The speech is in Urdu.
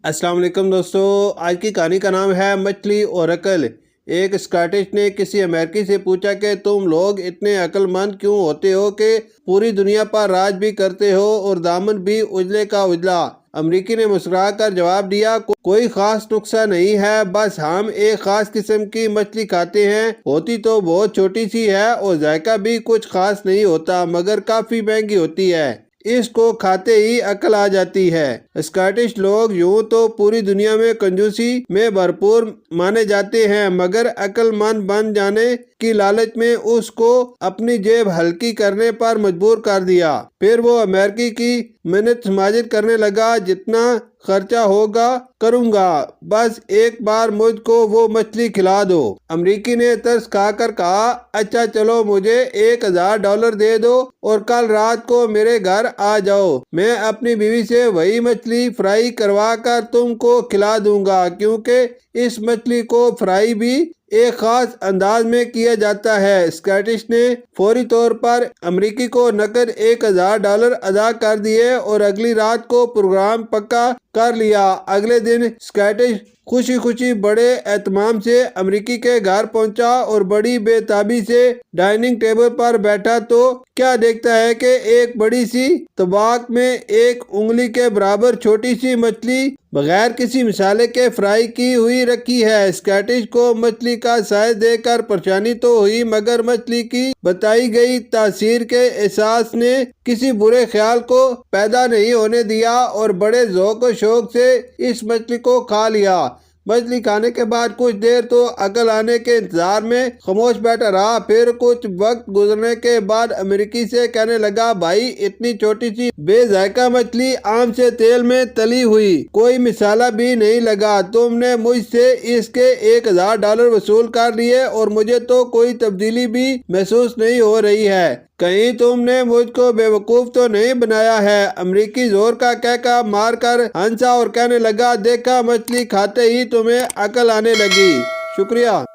السلام علیکم دوستو، آج کی کہانی کا نام ہے مچھلی اور عقل۔ ایک اسکاٹش نے کسی امریکی سے پوچھا کہ تم لوگ اتنے عقل مند کیوں ہوتے ہو کہ پوری دنیا پر راج بھی کرتے ہو اور دامن بھی اجلے کا اجلا۔ امریکی نے مسکرا کر جواب دیا، کوئی خاص نقصہ نہیں ہے، بس ہم ایک خاص قسم کی مچھلی کھاتے ہیں، ہوتی تو بہت چھوٹی سی ہے اور ذائقہ بھی کچھ خاص نہیں ہوتا، مگر کافی مہنگی ہوتی ہے۔ اس کو کھاتے ہی عقل آ جاتی ہے۔ اسکاٹش لوگ یوں تو پوری دنیا میں کنجوسی میں بھرپور مانے جاتے ہیں، مگر عقل مند بن جانے کی لالچ میں اس کو اپنی جیب ہلکی کرنے پر مجبور کر دیا۔ پھر وہ امریکی کی منت سماجت کرنے لگا، جتنا خرچہ ہوگا کروں گا، بس ایک بار مجھ کو وہ مچھلی کھلا دو۔ امریکی نے ترس کھا کر کہا، اچھا چلو مجھے $1000 دے دو اور کل رات کو میرے گھر آ جاؤ، میں اپنی بیوی سے وہی مچھلی فرائی کروا کر تم کو کھلا دوں گا، کیونکہ اس مچھلی کو فرائی بھی ایک خاص انداز میں کیا جاتا ہے۔ اسکاٹش نے فوری طور پر امریکی کو نقد $1000 ادا کر دیے اور اگلی رات کو پروگرام پکا کر لیا۔ اگلے دن اسکاٹش خوشی خوشی بڑے اہتمام سے امریکی کے گھر پہنچا اور بڑی بے تابی سے ڈائننگ ٹیبل پر بیٹھا تو کیا دیکھتا ہے کہ ایک بڑی سی طباق میں ایک انگلی کے برابر چھوٹی سی مچھلی بغیر کسی مسالے کے فرائی کی ہوئی رکھی ہے۔ اسکاٹش کو مچھلی کا سائز دیکھ کر پریشانی تو ہوئی، مگر مچھلی کی بتائی گئی تاثیر کے احساس نے کسی برے خیال کو پیدا نہیں ہونے دیا اور بڑے ذوق و شوق سے اس مچھلی کو کھا لیا۔ مچھلی کھانے کے بعد کچھ دیر تو عقل آنے کے انتظار میں خاموش بیٹھا رہا، پھر کچھ وقت گزرنے کے بعد امریکی سے کہنے لگا، بھائی اتنی چھوٹی سی بے ذائقہ مچھلی آم سے تیل میں تلی ہوئی، کوئی مسالہ بھی نہیں لگا، تم نے مجھ سے اس کے $1000 وصول کر لیے اور مجھے تو کوئی تبدیلی بھی محسوس نہیں ہو رہی ہے، کہیں تم نے مجھ کو بیوقوف تو نہیں بنایا ہے؟ امریکی زور کا کہکا مار کر ہنسا اور کہنے لگا، دیکھا، مچھلی کھاتے ہی تمہیں عقل آنے لگی۔ شکریہ۔